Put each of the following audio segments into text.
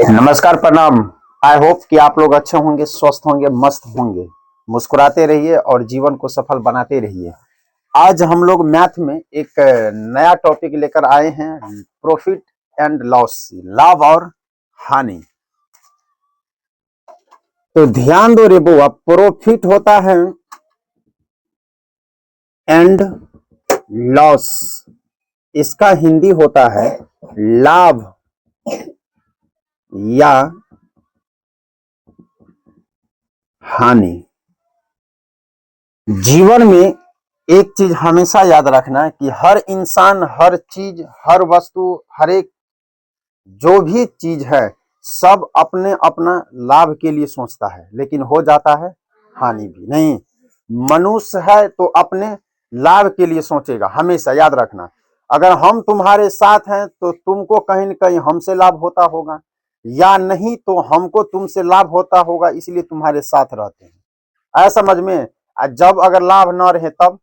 नमस्कार, प्रणाम। I hope कि आप लोग अच्छे होंगे, स्वस्थ होंगे, मस्त होंगे। मुस्कुराते रहिए और जीवन को सफल बनाते रहिए। आज हम लोग मैथ में एक नया टॉपिक लेकर आए हैं, प्रॉफिट एंड लॉस, लाभ और हानि। तो ध्यान दो रे बुआ, प्रॉफिट होता है एंड लॉस, इसका हिंदी होता है लाभ या हानि। जीवन में एक चीज हमेशा याद रखना है कि हर इंसान, हर चीज, हर वस्तु, हर एक जो भी चीज है, सब अपने अपना लाभ के लिए सोचता है, लेकिन हो जाता है हानि भी। नहीं, मनुष्य है तो अपने लाभ के लिए सोचेगा, हमेशा याद रखना। अगर हम तुम्हारे साथ हैं तो तुमको कहीं न कहीं हमसे लाभ होता होगा, या नहीं तो हमको तुमसे लाभ होता होगा, इसलिए तुम्हारे साथ रहते हैं। ऐसा समझ में। जब अगर लाभ न रहे तब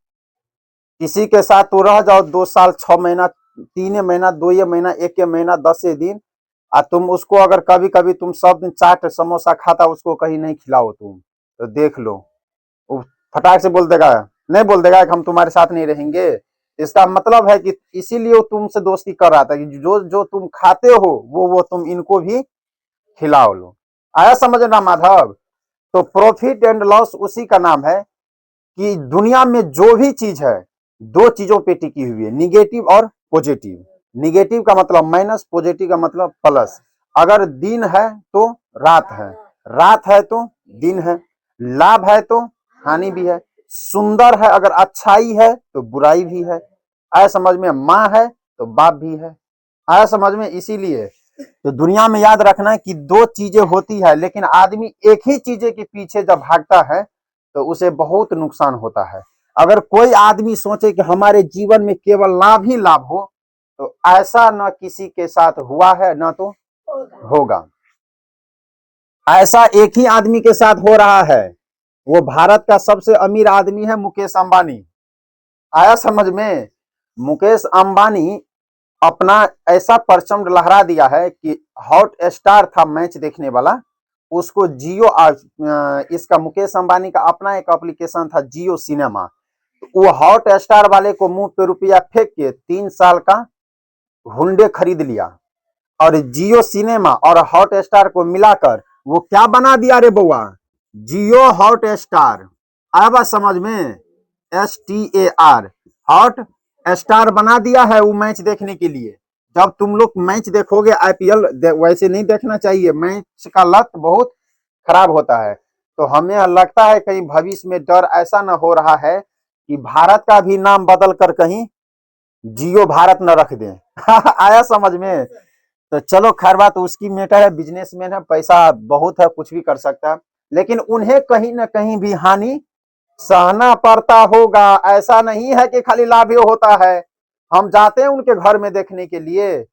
किसी के साथ तो रह जाओ 2 साल, 6 महीना, 3 महीना, 2 महीना, 1 महीना, 10 दिन, और तुम उसको अगर कभी कभी तुम सब दिन चाट समोसा खाता, उसको कहीं नहीं खिलाओ तुम, तो देख लो, वो फटाक से बोल देगा, नहीं बोल देगा कि हम तुम्हारे साथ नहीं रहेंगे। इसका मतलब है कि इसीलिए वो तुमसे दोस्ती कर रहा था कि जो जो तुम खाते हो वो तुम इनको भी खिलाओ लो। आया समझना माधव? तो प्रॉफिट एंड लॉस उसी का नाम है कि दुनिया में जो भी चीज है, दो चीजों पे टिकी हुई है, निगेटिव और पॉजिटिव। निगेटिव का मतलब माइनस, पॉजिटिव का मतलब प्लस। अगर दिन है तो रात है, रात है तो दिन है, लाभ है तो हानि भी है, सुंदर है अगर अच्छाई है तो बुराई भी है। आया समझ में? माँ है तो बाप भी है। आया समझ में? इसीलिए तो दुनिया में याद रखना है कि दो चीजें होती है, लेकिन आदमी एक ही चीजें के पीछे जब भागता है तो उसे बहुत नुकसान होता है। अगर कोई आदमी सोचे कि हमारे जीवन में केवल लाभ ही लाभ हो, तो ऐसा न किसी के साथ हुआ है न तो होगा। ऐसा एक ही आदमी के साथ हो रहा है, वो भारत का सबसे अमीर आदमी है मुकेश अंबानी। आया समझ में? मुकेश अंबानी अपना ऐसा परचम लहरा दिया है कि हॉट स्टार था मैच देखने वाला, उसको जियो, इसका मुकेश अंबानी का अपना एक एप्लीकेशन था जियो सिनेमा, वो हॉट स्टार वाले को मुंह पे रुपया फेंक के 3 साल का हुंडे खरीद लिया, और जियो सिनेमा और हॉट स्टार को मिलाकर वो क्या बना दिया रे बउआ? जियो हॉट स्टार। आया बात समझ में? STAR, हॉट स्टार बना दिया है वो मैच देखने के लिए। जब तुम लोग मैच देखोगे IPL, वैसे नहीं देखना चाहिए, मैच का लत बहुत खराब होता है। तो हमें लगता है कहीं भविष्य में डर ऐसा न हो रहा है कि भारत का भी नाम बदल कर कहीं जियो भारत न रख दें। आया समझ में? तो चलो खैर, बात उसकी मैटर है, बिजनेसमैन है, पैसा बहुत है, कुछ भी कर सकता है, लेकिन उन्हें कहीं ना कहीं भी हानि सहना पड़ता होगा। ऐसा नहीं है कि खाली लाभ ही होता है। हम जाते हैं उनके घर में देखने के लिए,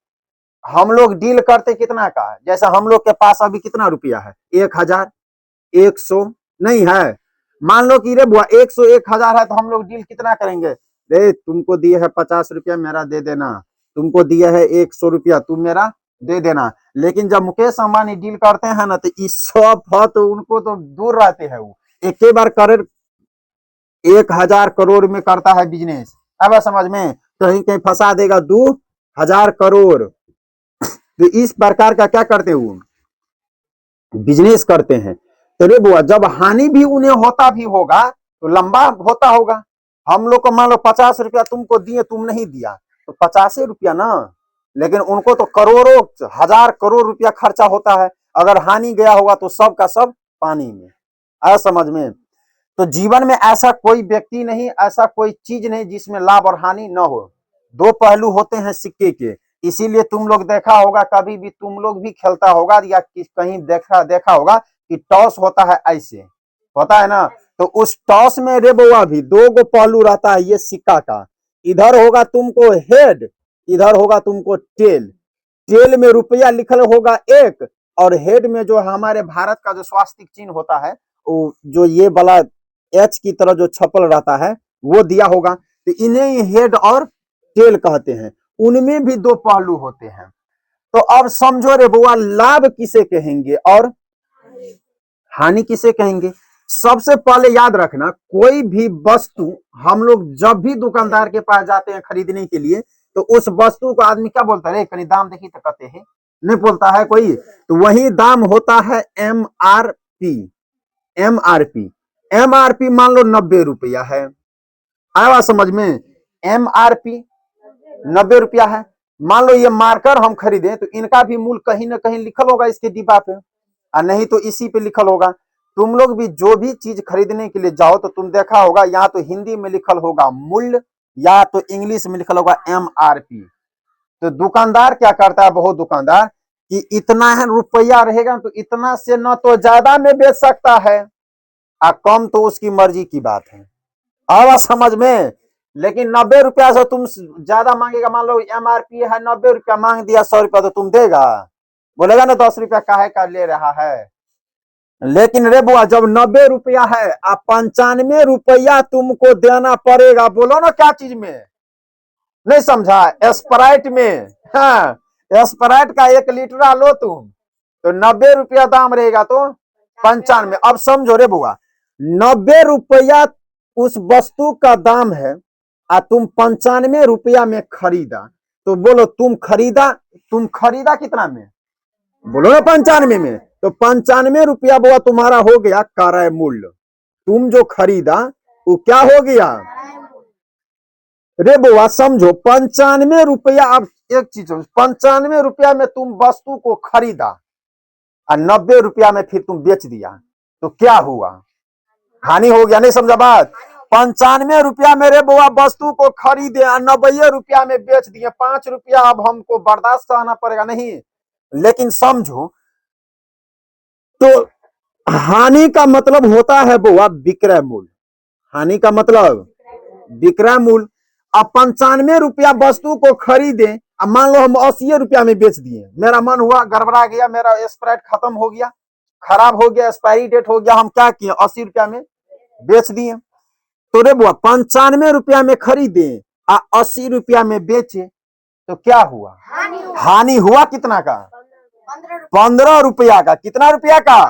हम लोग डील करते कितना का, जैसा हम लोग के पास अभी कितना रुपया है, 1,000, 100 नहीं है, मान लो कि रे बुआ 100, 1,000 है, तो हम लोग डील कितना करेंगे? रे तुमको दिए है 50 रुपया, मेरा दे देना, तुमको दिया है 100 रुपया, तुम मेरा दे देना। लेकिन जब मुकेश अंबानी डील करते हैं ना, तो इस सब तो उनको तो दूर रहते हैं। वो एक ही बार करोड़, 1,000 करोड़ में करता है बिजनेस। अब समझ में? कहीं कहीं फंसा देगा 2,000 करोड़। तो इस प्रकार का क्या करते हो, बिजनेस करते हैं। तो रे बुआ, जब हानि भी उन्हें होता भी होगा तो लंबा होता होगा। हम लोग को मान लो 50 रुपया तुमको दिए, तुम नहीं दिया, तो 50 रुपया ना, लेकिन उनको तो करोड़ों, 1,000 करोड़ रुपया खर्चा होता है। अगर हानि गया होगा तो सब का सब पानी में। आया समझ में? तो जीवन में ऐसा कोई व्यक्ति नहीं, ऐसा कोई चीज नहीं जिसमें लाभ और हानि न हो। दो पहलू होते हैं सिक्के के। इसीलिए तुम लोग देखा होगा, कभी भी तुम लोग भी खेलता होगा या कहीं देखा होगा कि टॉस होता है, ऐसे होता है ना। तो उस टॉस में रे बउआ भी दो गो पहलू रहता है ये सिक्का का। इधर होगा तुमको हेड, इधर होगा तुमको टेल। टेल में रुपया लिखल होगा एक, और हेड में जो हमारे भारत का जो स्वास्तिक चिन्ह होता है, वो जो ये वाला एच की तरह जो छपल रहता है वो दिया होगा। तो इन्हें हेड और टेल कहते हैं। उनमें भी दो पहलू होते हैं। तो अब समझो रे बुआ, लाभ किसे कहेंगे और हानि किसे कहेंगे। सबसे पहले याद रखना, कोई भी वस्तु हम लोग जब भी दुकानदार के पास जाते हैं खरीदने के लिए, तो उस वस्तु को आदमी क्या बोलता है, कहीं दाम देखी तो कहते हैं, नहीं बोलता है कोई, तो वही दाम होता है MRP। MRP MRP मान लो 90 रुपया है, आया समझ में। MRP 90 रुपया है। मान लो ये मार्कर हम खरीदे, तो इनका भी मूल्य कहीं ना कहीं लिखल होगा इसके डिब्बा पे, और नहीं तो इसी पे लिखल होगा। तुम लोग भी जो भी चीज खरीदने के लिए जाओ, तो तुम देखा होगा यहाँ तो हिंदी में लिखल होगा मूल्य, या तो इंग्लिश में लिखल होगा MRP। तो दुकानदार क्या करता है, बहुत दुकानदार, कि इतना है रुपया रहेगा तो इतना से न तो ज्यादा में बेच सकता है, और कम तो उसकी मर्जी की बात है। आवा समझ में। लेकिन 90 रुपया से तुम ज्यादा मांगेगा, मान लो MRP है 90 रुपया, मांग दिया 100 रुपया, तो तुम देगा, बोलेगा ना 10 रुपया काहे का ले रहा है। लेकिन रे बुआ, जब 90 रुपया है, अब 95 रुपया तुमको देना पड़ेगा, बोलो ना क्या चीज में, नहीं समझा, स्प्राइट में। हाँ, स्प्राइट का 1 लीटर लो तुम, तो 90 रुपया दाम रहेगा, तो 95। अब समझो रे बुआ, 90 रुपया उस वस्तु का दाम है, और तुम 95 रुपया में खरीदा, तो बोलो तुम खरीदा कितना में, बोलो ना 95 में। तो 95 रुपया बुआ तुम्हारा हो गया क्रय मूल्य। तुम जो खरीदा वो क्या हो गया रे बुआ, समझो 95 रुपया। अब एक चीज, 95 रुपया में तुम वस्तु को खरीदा और 90 रुपया में फिर तुम बेच दिया, तो क्या हुआ, हानि हो गया, नहीं समझा बात। 95 रुपया मेरे बुआ वस्तु को खरीदे और 90 रुपया में बेच दिए, 5 रुपया अब हमको बर्दाश्त करना पड़ेगा, नहीं। लेकिन समझो, तो हानि का मतलब होता है बुआ विक्रय मूल्य। हानि का मतलब विक्रय मूल्य। अब 95 रुपया वस्तु को खरीदे, अब मान लो हम 80 रुपया में बेच दिए, मेरा मन हुआ गड़बड़ा गया, मेरा स्प्राइट खत्म हो गया, खराब हो गया, एक्सपायरी डेट हो गया, हम क्या किए 80 रुपया में बेच दिए। तो रे बुआ 95 रुपया में खरीदे और 80 रुपया में बेचे, तो क्या हुआ, हानि हुआ कितना का, 15 रुपया का। कितना रुपया का,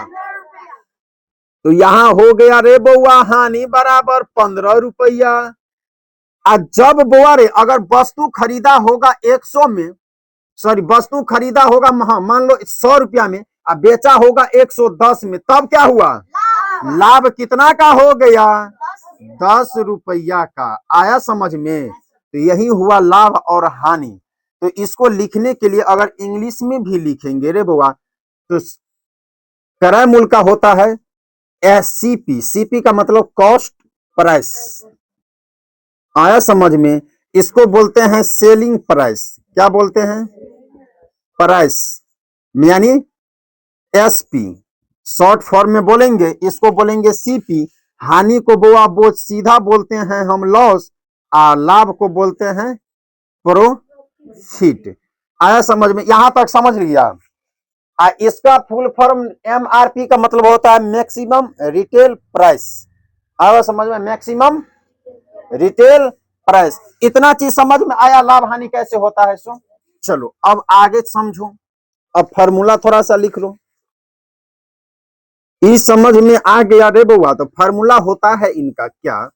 तो यहां हो गया रे बुआ हानि बराबर 15 रुपया। और जब बुआ रे, अगर वस्तु खरीदा होगा 100 में, सॉरी वस्तु खरीदा होगा मान लो 100 रुपया में, और बेचा होगा 110 में, तब क्या हुआ, लाभ कितना का हो गया, 10 रुपया का। आया समझ में। तो यही हुआ लाभ और हानि। तो इसको लिखने के लिए अगर इंग्लिश में भी लिखेंगे रे बुआ, तो क्रय मूल्य का होता है SCP। CP का मतलब कॉस्ट प्राइस। आया समझ में। इसको बोलते हैं सेलिंग प्राइस। क्या बोलते हैं, प्राइस, यानी SP। शॉर्ट फॉर्म में बोलेंगे इसको बोलेंगे CP। हानि को बुआ सीधा बोलते हैं हम लॉस, और लाभ को बोलते हैं प्रॉफिट। आया समझ में, यहां तक समझ लिया। इसका फुल फॉर्म MRP का मतलब होता है मैक्सिमम रिटेल प्राइस। आया समझ में, मैक्सिमम रिटेल प्राइस। इतना चीज समझ में आया, लाभ हानि कैसे होता है। सो चलो अब आगे समझो, अब फॉर्मूला थोड़ा सा लिख लो। इस समझ में आ गया रे बउआ। तो फॉर्मूला होता है इनका क्या,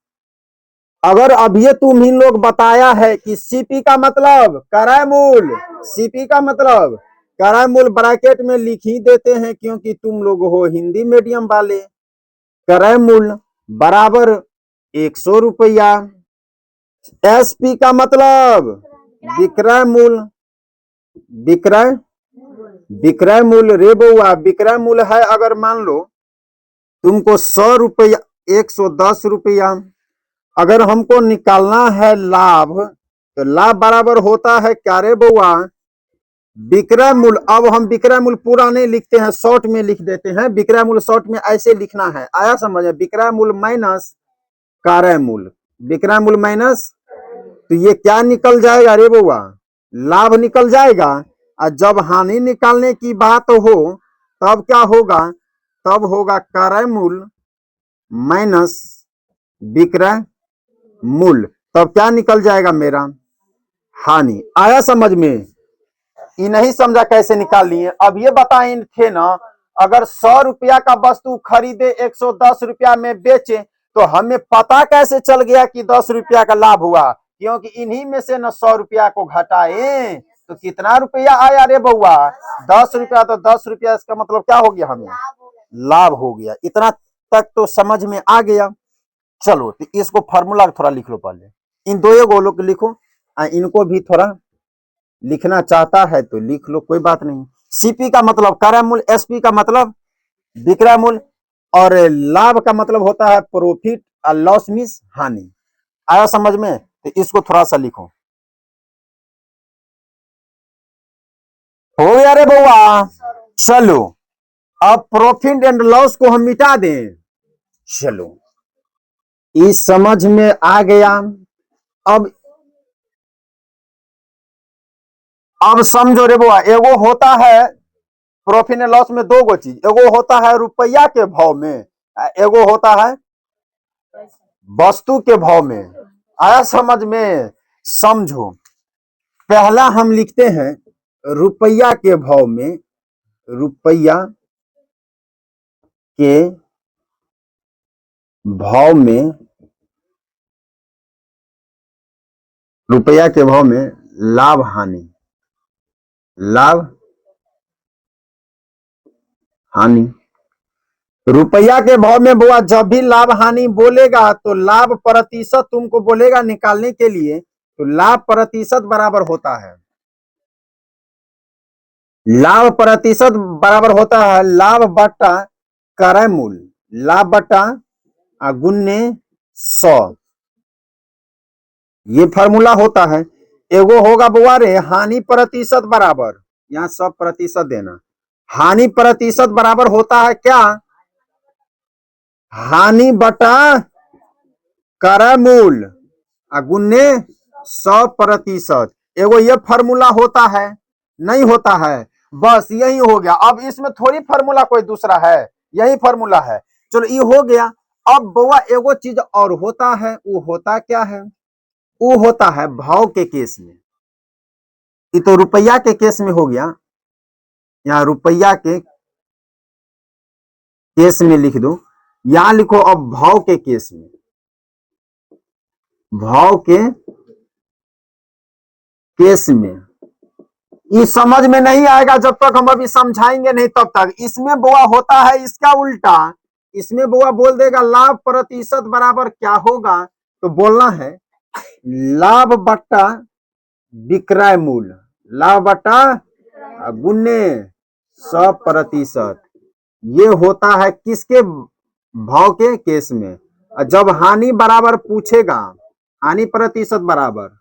अगर अभी तुम ही लोग बताया है कि CP का मतलब क्रय मूल्य, CP का मतलब क्रय मूल्य ब्रैकेट में लिख ही देते हैं क्योंकि तुम लोग हो हिंदी मीडियम वाले। क्रय मूल्य बराबर 100 रुपया। SP का मतलब विक्रय मूल्य, विक्रय मूल्य रे बउआ, विक्रय मूल्य है अगर मान लो तुमको 100 रुपया, 110 रुपया। अगर हमको निकालना है लाभ, तो लाभ बराबर होता है क्या रे बउआ, विक्रय मूल्य। अब हम विक्रय मूल्य पूरा नहीं लिखते हैं, शॉर्ट में लिख देते हैं। विक्रय मूल्य शॉर्ट में ऐसे लिखना है, आया समझ में, विक्रय मूल्य माइनस क्रय मूल्य, विक्रय मूल्य माइनस, तो ये क्या निकल जाएगा रे बउआ, लाभ निकल जाएगा। और जब हानि निकालने की बात हो तब क्या होगा, तब होगा क्रय मूल्य माइनस विक्रय मूल्य, तब क्या निकल जाएगा मेरा, हानि। आया समझ में। ये नहीं समझा कैसे निकाल लिए। अब ये बताए थे ना, अगर 100 रुपया का वस्तु खरीदे 110 रुपया में बेचे, तो हमें पता कैसे चल गया कि 10 रुपया का लाभ हुआ, क्योंकि इन्हीं में से न 100 रुपया को घटाए तो कितना रुपया आया रे बउआ, 10 रुपया। तो 10 रुपया इसका मतलब क्या हो गया, हमें लाभ हो गया। इतना तक तो समझ में आ गया। चलो तो इसको फार्मूला थोड़ा लिख लो पहले, इन दो गोलों को लिखो, इनको भी थोड़ा लिखना चाहता है तो लिख लो, कोई बात नहीं। सीपी का मतलब क्रय मूल्य, एसपी का मतलब विक्रय मूल्य, और लाभ का मतलब होता है प्रॉफिट, और लॉस मीन्स हानि। आया समझ में? तो इसको थोड़ा सा लिखो। हो गया रे बउआ। चलो अब प्रॉफिट एंड लॉस को हम मिटा दें। चलो इस समझ में आ गया। अब समझो रे बुआ, एगो होता है प्रॉफिट एंड लॉस में दो गो चीज, एगो होता है रुपया के भाव में, एगो होता है वस्तु के भाव में। आया समझ में? समझो, पहला हम लिखते हैं रुपया के भाव में, रुपया के भाव में, रुपया के भाव में लाभ हानि, लाभ हानि। रुपया के भाव में बुआ जब भी लाभ हानि बोलेगा तो लाभ प्रतिशत तुमको बोलेगा निकालने के लिए, तो लाभ प्रतिशत बराबर होता है, लाभ प्रतिशत बराबर होता है लाभ बटा क्रय मूल्य, लाभ बटा गुने 100। ये फार्मूला होता है। एगो होगा बुआ रे हानि प्रतिशत बराबर, यहां 100% देना, हानि प्रतिशत बराबर होता है क्या, हानि बटा क्रय मूल्य गुने 100%। एगो ये फार्मूला होता है, नहीं होता है, बस यही हो गया। अब इसमें थोड़ी फार्मूला कोई दूसरा है, यही फार्मूला है। चलो ये हो गया। अब बउआ एगो चीज और होता है, वो होता क्या है, वो होता है भाव के केस में। ये तो रुपया के केस में हो गया, यहाँ रुपया के केस में लिख दो, यहां लिखो अब भाव के केस में, भाव के केस में। ये समझ में नहीं आएगा जब तक हम अभी समझाएंगे नहीं तब तक। इसमें बुआ होता है इसका उल्टा, इसमें बुआ बोल देगा लाभ प्रतिशत बराबर क्या होगा, तो बोलना है लाभ बट्टा विक्रय मूल्य, लाभ बट्टा गुने 100%। ये होता है किसके भाव के केस में। जब हानि बराबर पूछेगा, हानि प्रतिशत बराबर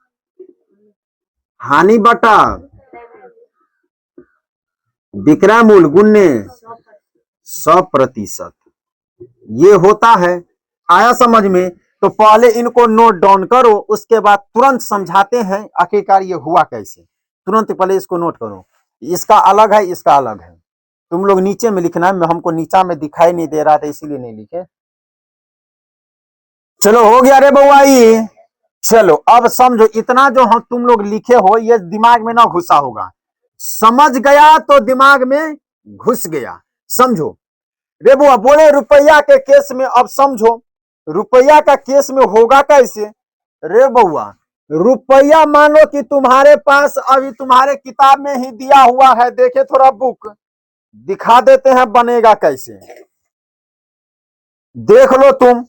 हानि बटा विक्रय मूल्य गुने 100%, ये होता है। आया समझ में? तो पहले इनको नोट डाउन करो, उसके बाद तुरंत समझाते हैं आखिरकार ये हुआ कैसे। तुरंत पहले इसको नोट करो, इसका अलग है, इसका अलग है। तुम लोग नीचे में लिखना है, हमको नीचा में दिखाई नहीं दे रहा था इसीलिए नहीं लिखे। चलो हो गया रे बउआई। चलो अब समझो, इतना जो हम तुम लोग लिखे हो ये दिमाग में ना घुसा होगा, समझ गया तो दिमाग में घुस गया। समझो रे बुआ, बोले रुपया के केस में। अब समझो रुपया का केस में होगा कैसे रे बउआ। रुपया मानो कि तुम्हारे पास अभी तुम्हारे किताब में ही दिया हुआ है, देखे थोड़ा बुक दिखा देते हैं बनेगा कैसे, देख लो तुम।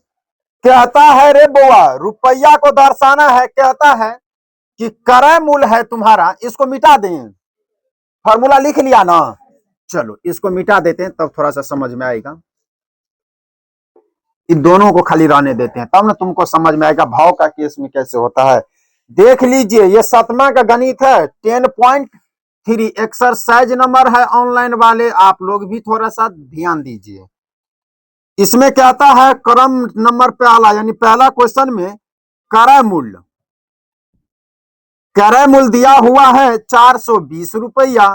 कहता है रे बुआ रुपया को दर्शाना है, कहता है कि क्रय मूल्य है तुम्हारा, इसको मिटा दें, फॉर्मूला लिख लिया ना। चलो इसको मिटा देते हैं तब थोड़ा सा समझ में आएगा। इन दोनों को खाली रहने देते हैं तब ना तुमको समझ में आएगा भाव का केस में कैसे होता है। देख लीजिए ये 7वां का गणित है, 10.3 एक्सरसाइज नंबर है ऑनलाइन वाले, आप लोग भी थोड़ा सा ध्यान दीजिए। इसमें कहता है क्रम नंबर पहला, यानी पहला क्वेश्चन में क्रय मूल्य, क्रय मूल्य दिया हुआ है 420 रुपया,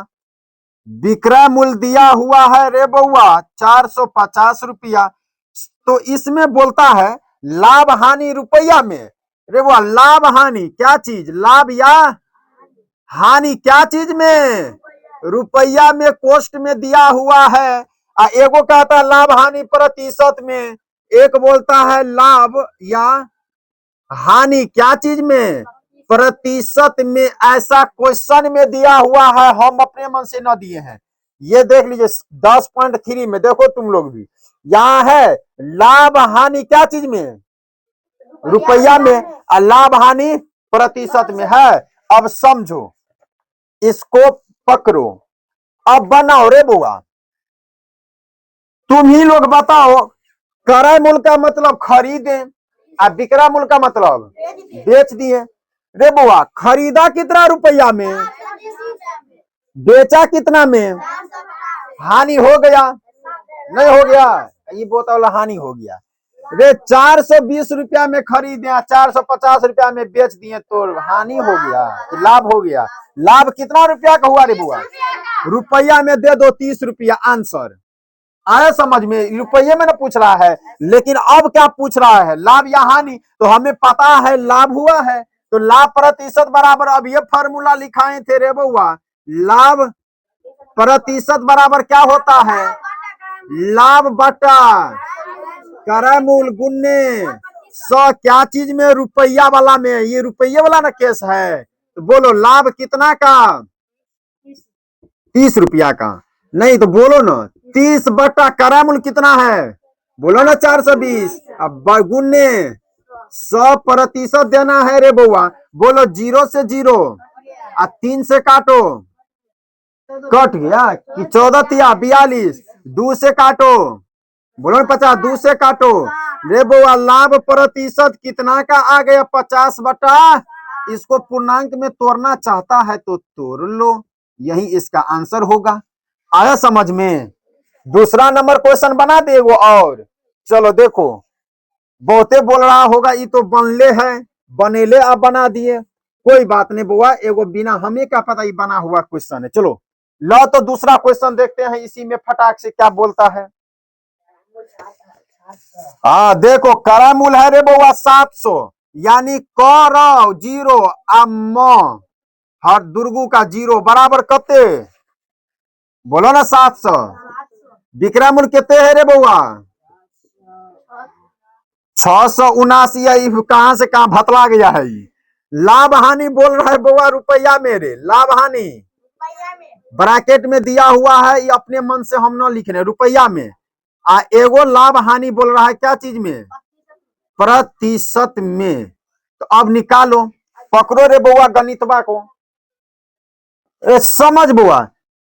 विक्रय मूल्य दिया हुआ है रे बउआ 450 रुपया। तो इसमें बोलता है लाभ हानि रुपया में। रे बउआ लाभ हानि क्या चीज, लाभ या हानि क्या चीज में, रुपया में कोष्ट में दिया हुआ है। एगो कहता है लाभ हानि प्रतिशत में, एक बोलता है लाभ या हानि क्या चीज में, प्रतिशत में। ऐसा क्वेश्चन में दिया हुआ है, हम अपने मन से न दिए हैं। ये देख लीजिए 10.3 में देखो तुम लोग भी, यहाँ है लाभ हानि क्या चीज में, रुपया में, और लाभ हानि प्रतिशत में है। अब समझो, इसको पकड़ो, अब बनाओ रे बुआ। तुम ही लोग बताओ, क्रय मूल्य का मतलब खरीदे और विक्रय मूल्य का मतलब बेच दिए। रे बुआ, खरीदा कितना रुपया में, बेचा कितना में, हानि हो गया नहीं हो गया, ये बोतल हानि हो गया। रे 420 रुपया में खरीदे, 450 रुपया में बेच दिए, तो हानि हो गया कि लाभ हो गया। लाभ कितना रुपया का हुआ रे बुआ, रुपया में दे दो 30 रुपया। आंसर आया समझ में, रुपये में ना पूछ रहा है। लेकिन अब क्या पूछ रहा है, लाभ या हानि। तो हमें पता है लाभ हुआ है, तो लाभ प्रतिशत बराबर, अब ये फॉर्मूला लिखाए थे रे बउआ, लाभ प्रतिशत बराबर क्या होता है, लाभ बटा क्रय मूल्य गुने 100 क्या चीज में, रुपया वाला में। ये रुपये वाला ना केस है, तो बोलो लाभ कितना का, 30 रुपया का। नहीं तो बोलो ना 30 बटा क्रय मूल्य कितना है, बोलो ना 420। अब गुने 100% देना है रे बउआ। बोलो 0 से 0 और 3 से काटो, कट गया कि 14 या 42, 2 से काटो, बोलो 50, 2 से काटो। रे बउआ लाभ प्रतिशत कितना का आ गया, 50 बटा, इसको पूर्णांक में तोड़ना चाहता है तो तोड़ लो, यही इसका आंसर होगा। आया समझ में। दूसरा नंबर क्वेश्चन बना दे वो। और चलो देखो, बहुते बोल रहा होगा ये तो बनले है, बनेले अब बना दिए, कोई बात नहीं बुआ, एगो बिना हमें क्या पता ये बना हुआ क्वेश्चन है। चलो लो तो दूसरा क्वेश्चन देखते हैं, इसी में फटाक से क्या बोलता है। हाँ देखो, क्रय मूल्य है रे बउआ 700, यानी कर 0 आ म हर दुर्गु का 0 बराबर कते, बोलो ना 700। विक्रय मूल्य कितने है रे बउआ, 679। कहां से कहां भतला गया है ये। लाभ हानि बोल रहा है बउआ रुपया मेरे, लाभ हानि ब्रैकेट में दिया हुआ है, ये अपने मन से हम ना लिख रहे, रुपया में। एगो लाभ हानि बोल रहा है क्या चीज में, प्रतिशत में। तो अब निकालो, पकड़ो रे बउआ गणितबा को। समझ बुआ,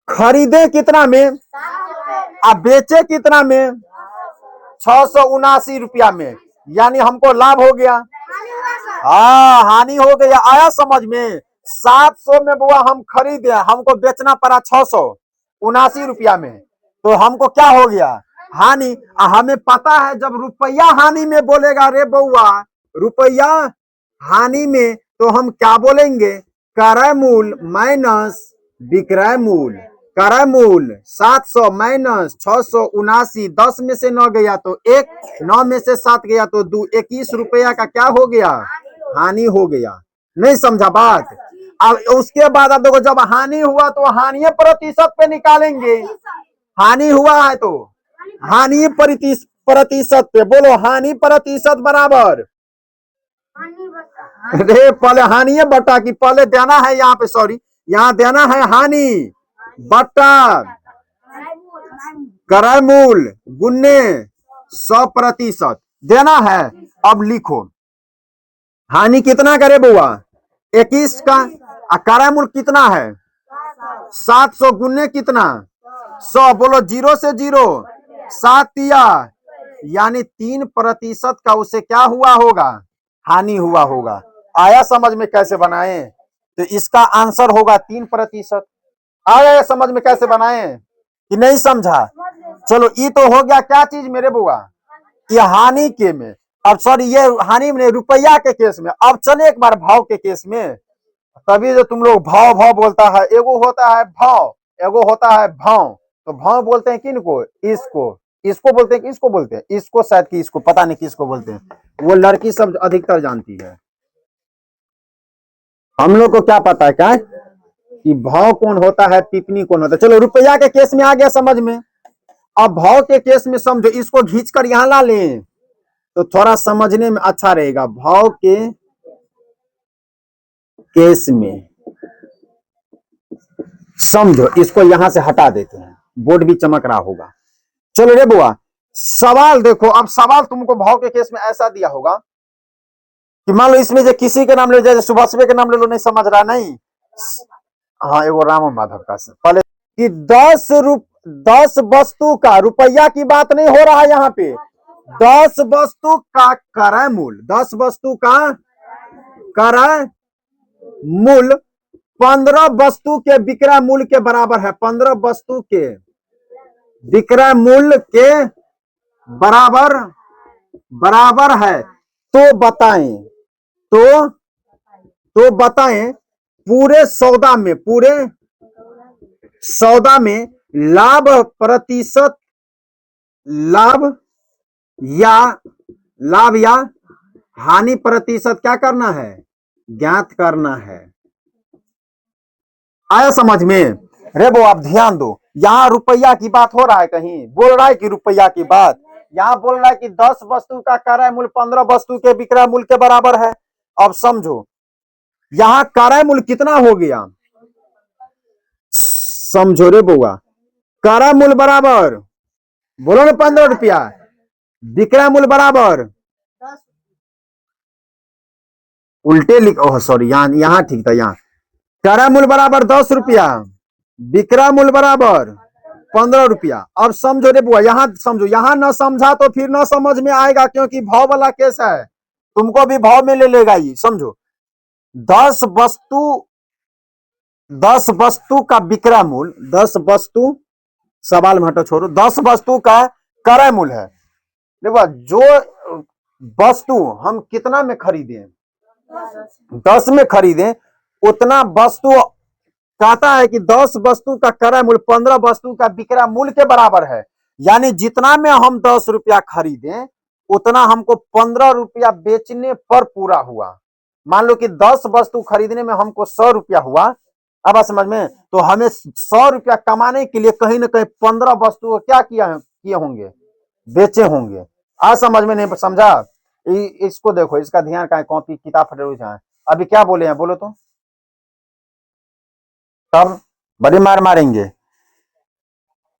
खरीदे कितना में और बेचे कितना में, 679 रुपया में, यानी हमको लाभ हो गया, हाँ हानि हो गया। आया समझ में। 700 में बुआ हम खरीदे, हमको बेचना पड़ा 679 रुपया में, तो हमको क्या हो गया, हानि। हमें पता है जब रुपया हानि में बोलेगा रे बउआ, रुपया हानि में, तो हम क्या बोलेंगे, क्रय मूल्य माइनस विक्रय मूल्य। क्रय मूल्य 700 माइनस 679, 10 में से 9 गया तो 1, 9 में से 7 गया तो 2, 21 रुपया का क्या हो गया, हानि हो गया। नहीं समझा बात। अब उसके बाद अब देखो, जब हानि हुआ तो हानि प्रतिशत पे निकालेंगे, हानि हुआ है तो हानि प्रतिशत पे। बोलो हानि प्रतिशत बराबर, अरे पहले हानि बटा की पहले देना है यहाँ पे, सॉरी यहाँ देना है हानि बटा क्रय मूल्य गुने 100% देना है। अब लिखो हानि कितना करे बुआ, 21 का, क्रय मूल्य कितना है 700 गुने कितना 100, बोलो 0 से 0 7 दिया, यानी 3% का उसे क्या हुआ होगा, हानि हुआ होगा। आया समझ में कैसे बनाए, तो इसका आंसर होगा 3%। आया समझ में कैसे बनाए कि नहीं समझा। चलो ये तो हो गया क्या चीज मेरे बुआ, ये हानि के में। अब सॉरी ये हानि में रुपया के केस में। अब चले एक बार भाव के केस में, तभी जो तुम लोग भाव भाव बोलता है, एगो होता है भाव, एगो होता है भाव। तो भाव बोलते हैं किनको, इसको, इसको बोलते हैं, किसको बोलते हैं, इसको शायद कि इसको, पता नहीं किसको बोलते हैं, वो लड़की सब अधिकतर जानती है, हम लोग को क्या पता है क्या। कि भाव कौन होता है, टिप्पणी कौन होता है। चलो रुपया के केस में आ गया समझ में। अब भाव के केस में समझो, इसको खींचकर यहां ला लें तो थोड़ा समझने में अच्छा रहेगा। भाव के केस में समझो, इसको यहां से हटा देते हैं, बोर्ड भी चमक रहा होगा। चलो रे बुआ, सवाल देखो। अब सवाल तुमको भाव के केस में ऐसा दिया होगा कि मान लो इसमें जो किसी के नाम ले, जैसे सुभाष के नाम ले लो, नहीं समझ रहा, नहीं, हाँ एगो राम माधव का पहले कि 10 वस्तु का, रुपया की बात नहीं हो रहा है यहाँ पे, 10 वस्तु का क्रय मूल्य, 10 वस्तु का क्रय मूल्य 15 वस्तु के विक्रय मूल्य के बराबर है। 15 वस्तु के विक्रय मूल्य के बराबर है। तो बताएं, तो बताएं पूरे सौदा में लाभ प्रतिशत, लाभ या हानि प्रतिशत क्या करना है, ज्ञात करना है। आया समझ में? रे वो आप ध्यान दो, यहां रुपया की बात हो रहा है, कहीं बोल रहा है कि रुपया की बात, यहां बोल रहा है कि 10 वस्तु का क्रय मूल्य 15 वस्तु के विक्रय मूल्य के बराबर है। अब समझो यहां क्रय मूल्य कितना हो गया, समझो रे बुआ, क्रय मूल्य बराबर, बोलो ना 15 रुपया, विक्रय मूल्य बराबर, उल्टे लिख, ओह सॉरी, यहां ठीक था, यहां क्रय मूल्य बराबर 10 रुपया, विक्रय मूल्य बराबर 15 रुपया। अब समझो रे बुआ, यहां समझो, यहां न समझा तो फिर न समझ में आएगा, क्योंकि भाव वाला केस है, तुमको भी भाव में ले लेगा ये। समझो 10 वस्तु का विक्रय मूल्य, 10 वस्तु, सवाल में हटो छोड़ो, 10 वस्तु का क्रय मूल्य है। देखो जो वस्तु हम कितना में खरीदे, 10 में खरीदे, उतना वस्तु कहता है कि 10 वस्तु का क्रय मूल्य 15 वस्तु का विक्रय मूल्य के बराबर है। यानी जितना में हम 10 रुपया खरीदे, उतना हमको 15 रुपया बेचने पर पूरा हुआ। मान लो कि 10 वस्तु खरीदने में हमको 100 रुपया हुआ, अब समझ में, तो हमें 100 रुपया कमाने के लिए कहीं ना कहीं 15 वस्तु को क्या किए होंगे, बेचे होंगे। आज समझ में नहीं समझा? इसको देखो, इसका ध्यान का कॉपी किताब फटे हुए जाए। अभी क्या बोले हैं, बोलो तो, तब बड़ी मार मारेंगे।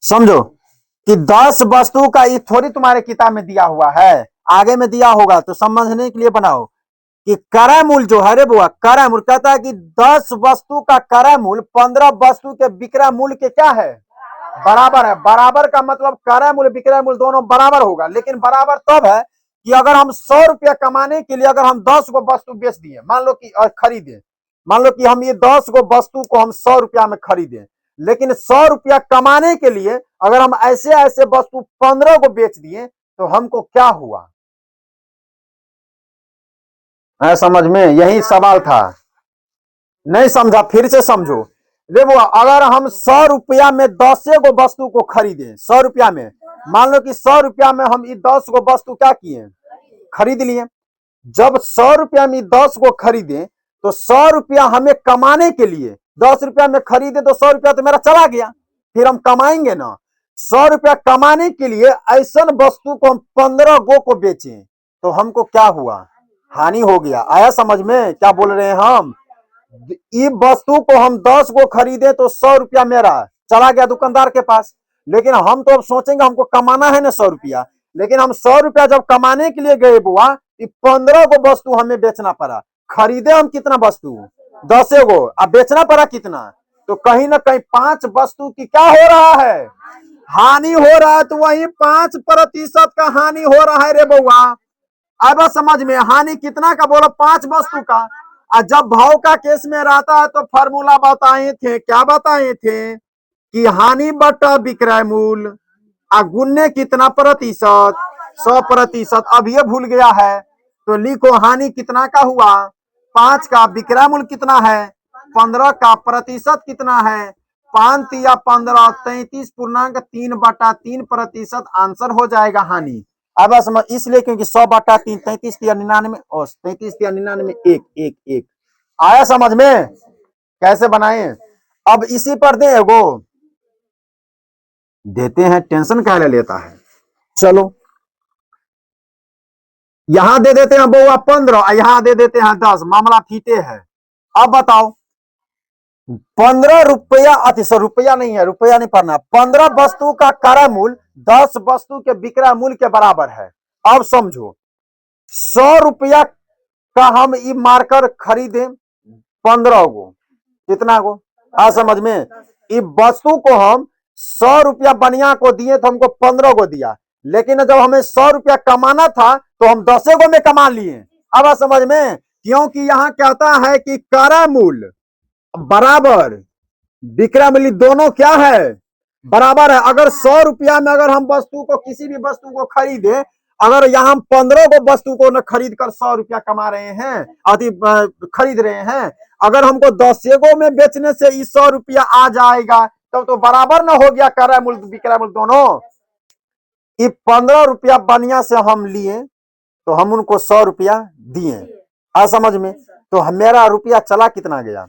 समझो कि 10 वस्तु का, ये थोड़ी तुम्हारे किताब में दिया हुआ है, आगे में दिया होगा, तो समझने के लिए बनाओ कि क्रय मूल्य जो है रे बुआ, क्रय मूल्य कहता है कि 10 वस्तु का क्रय मूल्य 15 वस्तु के विक्रय मूल्य के क्या है, बराबर है। बराबर का मतलब क्रय मूल्य विक्रय मूल्य दोनों बराबर होगा, लेकिन बराबर तब है कि अगर हम 100 रुपया कमाने के लिए अगर हम 10 को वस्तु बेच दिए, मान लो कि खरीदे, मान लो कि हम ये 10 को वस्तु को हम 100 रुपया में खरीदे, लेकिन 100 रुपया कमाने के लिए अगर हम ऐसे ऐसे वस्तु 15 को बेच दिए, तो हमको क्या हुआ है, समझ में? यही सवाल था, नहीं समझा, फिर से समझो। देखो अगर हम 100 रुपया में 10 को वस्तु को खरीदे, 100 रुपया में, मान लो कि 100 रुपया में हम ये 10 को वस्तु क्या किए, खरीद लिए। जब 100 रुपया में 10 को खरीदे, तो 100 रुपया हमें कमाने के लिए, 10 रुपया में खरीदे तो 100 रुपया तो मेरा चला गया, फिर हम कमाएंगे ना। 100 रुपया कमाने के लिए ऐसा वस्तु को हम 15 गो को बेचे, तो हमको क्या हुआ, हानि हो गया। आया समझ में क्या बोल रहे हैं हम? इस वस्तु को हम 10 को खरीदे तो 100 रुपया मेरा चला गया दुकानदार के पास, लेकिन हम तो अब सोचेंगे हमको कमाना है ना 100 रुपया, लेकिन हम 100 रुपया जब कमाने के लिए गए बुआ, 15 को वस्तु हमें बेचना पड़ा। खरीदे हम कितना वस्तु, 10 को, अब बेचना पड़ा कितना, तो कहीं ना कहीं 5 वस्तु की क्या हो रहा है, हानि हो रहा है। तो वही 5% का हानि हो रहा है रे बउआ। अब समझ में, हानि कितना का बोलो, 5 वस्तु का। और जब भाव का केस में रहता है तो फॉर्मूला बताए थे, क्या बताए थे कि हानि बटा विक्रय मूल्य, गुण्य कितना प्रतिशत, 100%। अब ये भूल गया है तो लिखो हानि कितना का हुआ, 5 का, विक्रय मूल्य कितना है 15 का, प्रतिशत कितना है 5 या 15, 33.3/3% आंसर हो जाएगा हानि। अब समझ, इसलिए क्योंकि 100/3, 33 और 33 1 1 1। आया समझ में कैसे बनाए? अब इसी पर दे एगो, देते हैं, टेंशन काहे लेता है। चलो यहां दे देते हैं बउआ 15, यहां दे देते हैं 10, मामला फीटे है। अब बताओ 15 रुपया, अति रुपया नहीं है, रुपया नहीं पढ़ना, 15 वस्तु का क्रय मूल्य 10 वस्तु के विक्रय मूल्य के बराबर है। अब समझो 100 रुपया का हम ई मार्कर खरीदे 15 गो, कितना गो आ समझ में, इस वस्तु को हम 100 रुपया बनिया को दिए तो हमको 15 गो दिया, लेकिन जब हमें 100 रुपया कमाना था तो हम 10 गो में कमा लिए। अब समझ में, क्योंकि यहां कहता है कि क्रय मूल्य बराबर विक्रय मूल्य दोनों क्या है, बराबर है। अगर 100 रुपया में अगर हम वस्तु को, किसी भी वस्तु को खरीदे, अगर यहाँ हम 15 गो वस्तु को न खरीद कर 100 रुपया कमा रहे हैं, अति खरीद रहे हैं, अगर हमको 10 गो में बेचने से 100 रुपया आ जाएगा तब तो बराबर न हो गया क्रय मूल्य विक्रय मूल्य दोनों। ये 15 रुपया बनिया से हम लिए तो हम उनको 100 रुपया दिए, आ समझ में, तो मेरा रुपया चला कितना गया,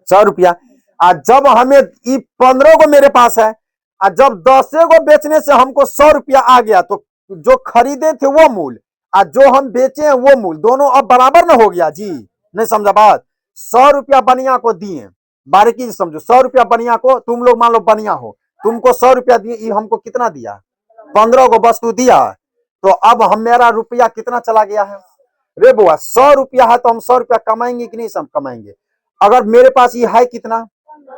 100 रुपया। आज जब हमें 15 गो मेरे पास है, आज जब 10 गो बेचने से हमको 100 रुपया आ गया, तो जो खरीदे थे वो मूल्य, आज जो हम बेचे हैं वो मूल्य, दोनों अब बराबर ना हो गया जी, नहीं समझा बात। 100 रुपया बनिया को दिए, बारीकी से समझो, 100 रुपया बनिया को, तुम लोग मान लो बनिया हो, तुमको 100 रुपया दिए, ये हमको कितना दिया, 15 गो वस्तु दिया, तो अब हम मेरा रुपया कितना चला गया है रे बुआ, 100 रुपया है तो हम 100 रुपया कमाएंगे कि नहीं, सब कमाएंगे। अगर मेरे पास ये है कितना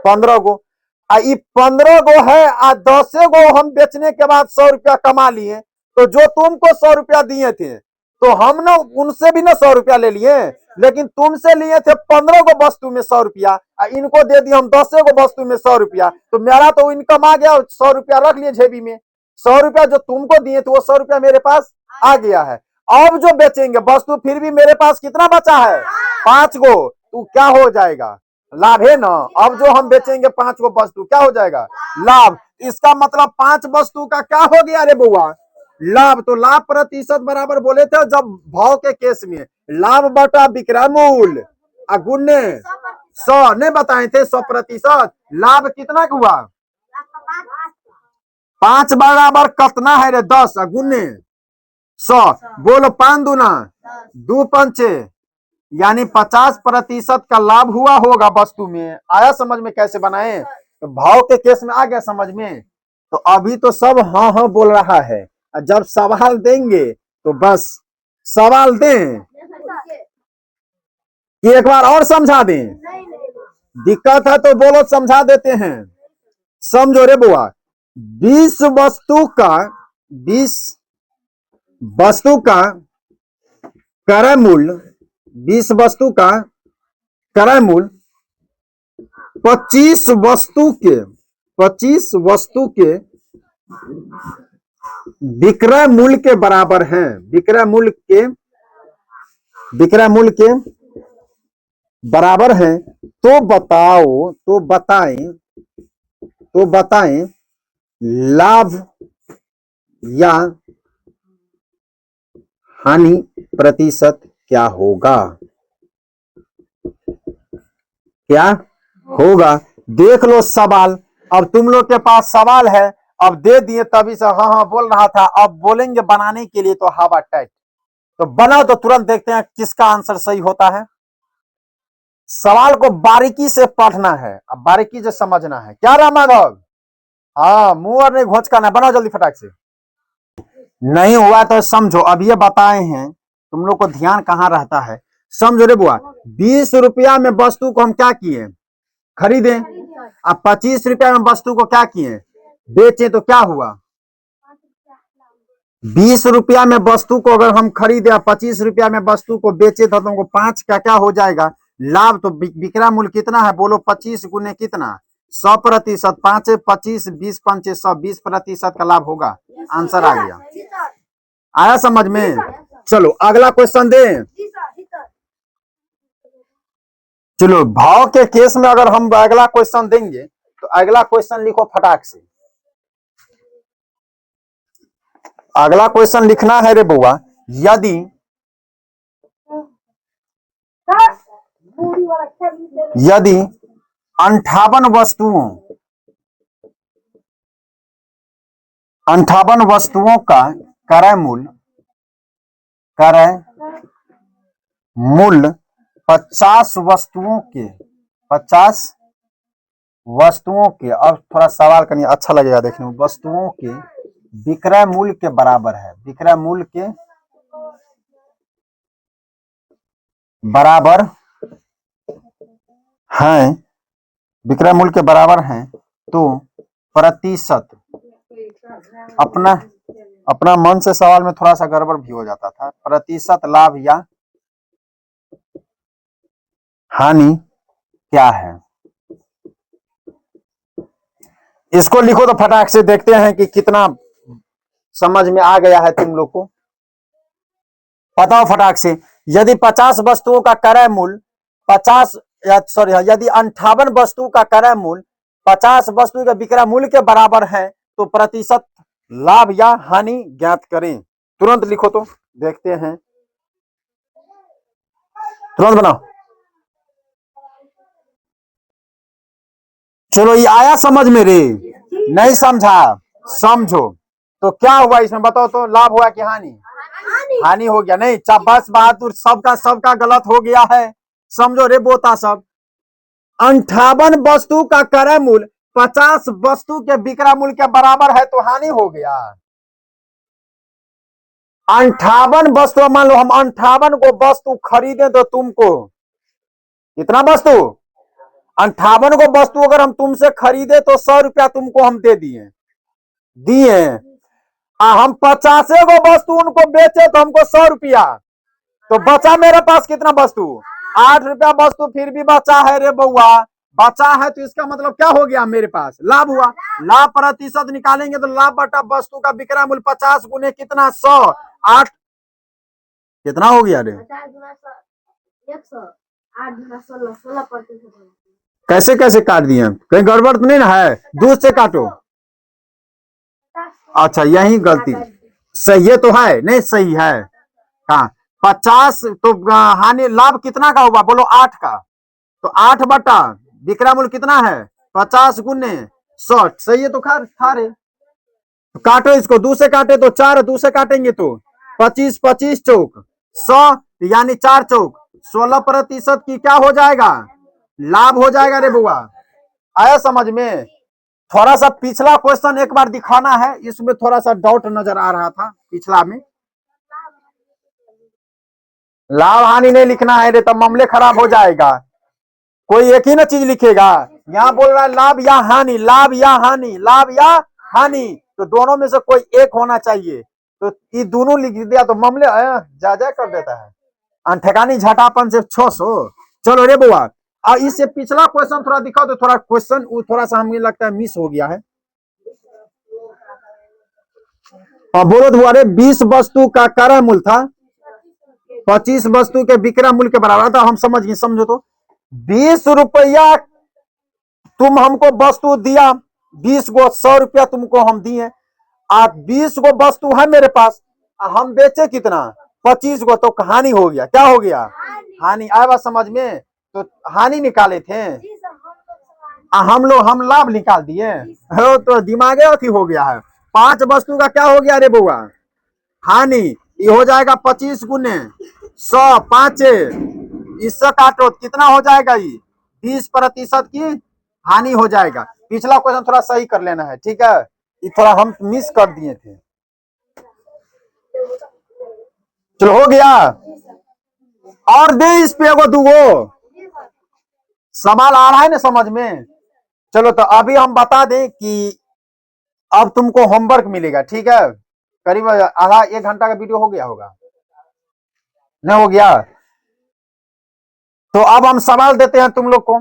15 गो, 15 गो है, 10 गो हम बेचने के बाद 100 रुपया कमा लिए, तो जो तुमको 100 रुपया दिए थे तो हम ना उनसे भी ना 100 रुपया ले लिए, लेकिन तुमसे लिए थे 15 गो वस्तु में 100 रुपया, इनको दे दिए हम 10 गो वस्तु में 100 रुपया, तो मेरा तो इनकम आ गया, 100 रुपया रख लिए जेबी में, 100 रुपया जो तुमको दिए थे वो 100 रुपया मेरे पास आ गया है। अब जो बेचेंगे वस्तु फिर भी मेरे पास कितना बचा है, 5 गो, तो क्या हो जाएगा, लाभ है ना। अब जो हम बेचेंगे 5 गो वस्तु क्या हो जाएगा, लाभ। इसका मतलब 5 वस्तु का क्या हो गया रे बुआ, लाभ। तो लाभ प्रतिशत बराबर बोले थे जब भाव के केस में, लाभ बटा विक्रय मूल्य गुणे 100, नहीं बताए थे 100%, लाभ कितना हुआ, 5 बराबर कितना है रे 10 गुणे 100, बोलो 5 दूना 2 पंचे, यानी 50% का लाभ हुआ होगा वस्तु में। आया समझ में कैसे बनाए, तो भाव के केस में आ गया समझ में। तो अभी तो सब हाँ हाँ बोल रहा है, जब सवाल देंगे तो बस सवाल दें कि एक बार और समझा दें, दिक्कत है तो बोलो समझा देते हैं। समझो रे बुआ, 20 वस्तु का क्रय मूल्य, 20 वस्तु का क्रय मूल्य 25 वस्तु के विक्रय मूल्य के बराबर है, विक्रय मूल्य के बराबर है। तो बताएं लाभ या हानि प्रतिशत क्या होगा, क्या होगा। देख लो सवाल, अब तुम लोग के पास सवाल है, अब दे दिए तभी से हाँ हाँ बोल रहा था, अब बोलेंगे बनाने के लिए तो हवा टाइट, तो बनाओ तो तुरंत देखते हैं किसका आंसर सही होता है। सवाल को बारीकी से पढ़ना है, अब बारीकी से समझना है, क्या राम माधव, हाँ मुंह और नहीं घोंच करना, बनाओ जल्दी फटाक से। नहीं हुआ तो समझो, अब ये बताए हैं, तुम लोग को ध्यान कहाँ रहता है, समझो रे बुआ। 20 रुपया में वस्तु को हम क्या किए, खरीदे, अब 25 रुपया में वस्तु को क्या किए, बेचे, तो क्या हुआ, 20 रुपया में वस्तु को अगर हम खरीदे, 25 रुपया में वस्तु को बेचे तो तुमको 5 का क्या हो जाएगा, लाभ। तो विक्रय मूल्य कितना है, बोलो 25 गुने कितना, 100%, 5 25, 20 पंचे 100, 20% का लाभ होगा, आंसर आ गया। आया समझ में। चलो अगला क्वेश्चन दे। चलो भाव के केस में अगर हम अगला क्वेश्चन देंगे तो अगला क्वेश्चन लिखो फटाक से। अगला क्वेश्चन लिखना है रे बुआ, यदि 58 वस्तुओं का क्रय मूल्य 50 वस्तुओं के, अब थोड़ा सवाल करनी अच्छा लगेगा देखने में, वस्तुओं के विक्रय मूल्य के बराबर है, विक्रय मूल्य के बराबर हैं, विक्रय मूल्य के बराबर हैं, तो प्रतिशत, अपना मन से सवाल में थोड़ा सा गड़बड़ भी हो जाता था, प्रतिशत लाभ या हानि क्या है। इसको लिखो तो फटाक से देखते हैं कि कितना समझ में आ गया है तुम लोग को। बताओ फटाक से, यदि 50 वस्तुओं का क्रय मूल्य 50 यदि 58 वस्तु का क्रय मूल्य 50 वस्तु के विक्रय मूल्य के बराबर है तो प्रतिशत लाभ या हानि ज्ञात करें। तुरंत लिखो तो देखते हैं, तुरंत बनाओ। चलो ये आया समझ में रे? नहीं समझा? समझो तो क्या हुआ इसमें, बताओ तो, लाभ हुआ कि हानि? हानि हो गया। नहीं बस बहादुर, सबका गलत हो गया है, समझो रे बोता सब। 58 वस्तु का क्रय मूल्य 50 वस्तु के विक्रय मूल्य के बराबर है तो हानि हो गया। 58 वस्तु, मान लो हम 58 को वस्तु खरीदे तो तुमको कितना वस्तु, 58 को वस्तु अगर हम तुमसे खरीदे तो 100 रुपया तुमको हम दे दिए, हम 50 को वस्तु उनको बेचे तो हमको 100 रुपया, तो बचा मेरे पास कितना वस्तु, 8 रुपया वस्तु फिर भी बचा है रे बउआ, बचा है तो इसका मतलब क्या हो गया, मेरे पास लाभ हुआ। लाभ प्रतिशत निकालेंगे तो लाभ बटा वस्तु का विक्रय मूल्य 50 गुने कितना, 100, 8 कितना हो गया रे, 16%। कैसे काट दिए, कहीं गड़बड़ तो नहीं ना है, दूर से काटो। अच्छा यही गलती, सही है तो है, नहीं सही है। हाँ 50 तो हानि, लाभ कितना का हुआ बोलो, 8 का, तो 8 बटा विक्रय मूल्य कितना है 50 गुने 100, सही है तो खा रे। तो काटो इसको, 2 से काटे तो 4, 2 से काटेंगे तो 25, 25 चौक 100, यानी 4 चौक 16% की क्या हो जाएगा, लाभ हो जाएगा रे बुआ। आया समझ में? थोड़ा सा पिछला क्वेश्चन एक बार दिखाना है, इसमें थोड़ा सा डाउट नजर आ रहा था पिछला में। लाभ हानि नहीं लिखना है रे, तब मामले खराब हो जाएगा, कोई एक ही ना चीज लिखेगा। यहाँ बोल रहा है लाभ या हानि, लाभ या हानि, लाभ या हानि, तो दोनों में से कोई एक होना चाहिए, तो ये दोनों लिख दिया तो मामले जा कर देता है, अनठेकानी झटापन से 600। चलो रे बुआ, और इससे पिछला क्वेश्चन थोड़ा दिखाओ तो, थोड़ा क्वेश्चन थोड़ा सा हमें लगता है मिस हो गया है। बोलो बुआ रे, 20 वस्तु का क्रय मूल्य था 25 वस्तु के विक्रय मूल्य के बराबर था, हम समझ गए, समझो तो 20 रुपया तुम हमको वस्तु दिया, 20 को 100 रुपया तुमको हम दिए, आज 20 को वस्तु है मेरे पास, हम बेचे कितना 25 को, तो हानि हो गया, क्या हो गया, हानि। आया बात समझ में? तो हानि निकाले थे, हम लाभ निकाल दिए, तो दिमागे अथी हो गया है। 5 वस्तु का क्या हो गया रे बुआ, हानि, ये हो जाएगा 25 गुने 100, 5 इससे काटो कितना हो जाएगा, ये 20% की हानि हो जाएगा। पिछला क्वेश्चन थोड़ा सही कर लेना है, ठीक है, ये थोड़ा हम मिस कर दिए थे। चलो हो गया, और दे इस पे एगो दूगो सवाल आ रहा है ना समझ में। चलो तो अभी हम बता दें कि अब तुमको होमवर्क मिलेगा, ठीक है, करीब आधा 1 घंटा का वीडियो हो गया होगा, नहीं हो गया, तो अब हम सवाल देते हैं तुम लोग को।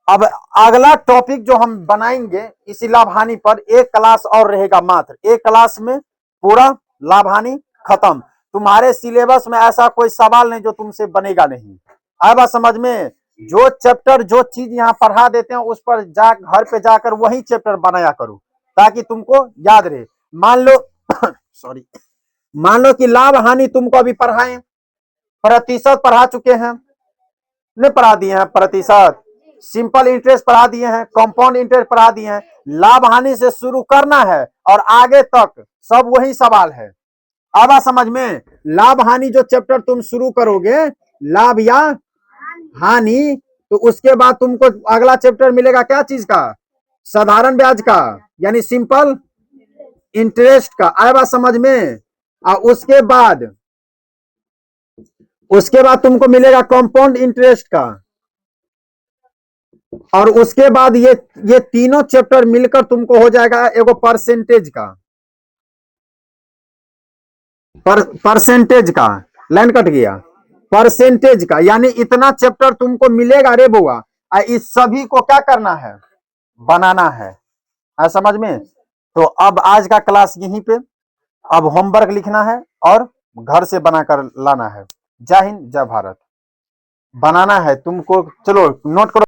अब अगला टॉपिक जो हम बनाएंगे इसी लाभ हानि पर, एक क्लास और रहेगा मात्र, एक क्लास में पूरा लाभ हानि खत्म। तुम्हारे सिलेबस में ऐसा कोई सवाल नहीं जो तुमसे बनेगा नहीं। आया बात समझ में? जो चैप्टर जो चीज यहाँ पढ़ा देते हैं उस पर घर पे जाकर वही चैप्टर बनाया करो ताकि तुमको याद रहे। मान लो सॉरी, मान लो कि लाभ हानि तुमको अभी पढ़ाएं, प्रतिशत पढ़ा चुके हैं, नहीं पढ़ा दिए हैं प्रतिशत, सिंपल इंटरेस्ट पढ़ा दिए हैं, कंपाउंड इंटरेस्ट पढ़ा दिए हैं, लाभ हानि से शुरू करना है और आगे तक सब वही सवाल है। अब समझ में, लाभ हानि जो चैप्टर तुम शुरू करोगे, लाभ या हानि, तो उसके बाद तुमको अगला चैप्टर मिलेगा क्या चीज का, साधारण ब्याज का, यानी सिंपल इंटरेस्ट का। आए बात समझ में। और उसके बाद तुमको मिलेगा कंपाउंड इंटरेस्ट का, और उसके बाद ये तीनों चैप्टर मिलकर तुमको हो जाएगा एगो परसेंटेज का, परसेंटेज का, लाइन कट गया, परसेंटेज का, यानी इतना चैप्टर तुमको मिलेगा रे बुआ। इस सभी को क्या करना है, बनाना है। समझ में। तो अब आज का क्लास यहीं पे, अब होमवर्क लिखना है और घर से बनाकर लाना है। जय हिंद जय भारत। बनाना है तुमको, चलो नोट करो।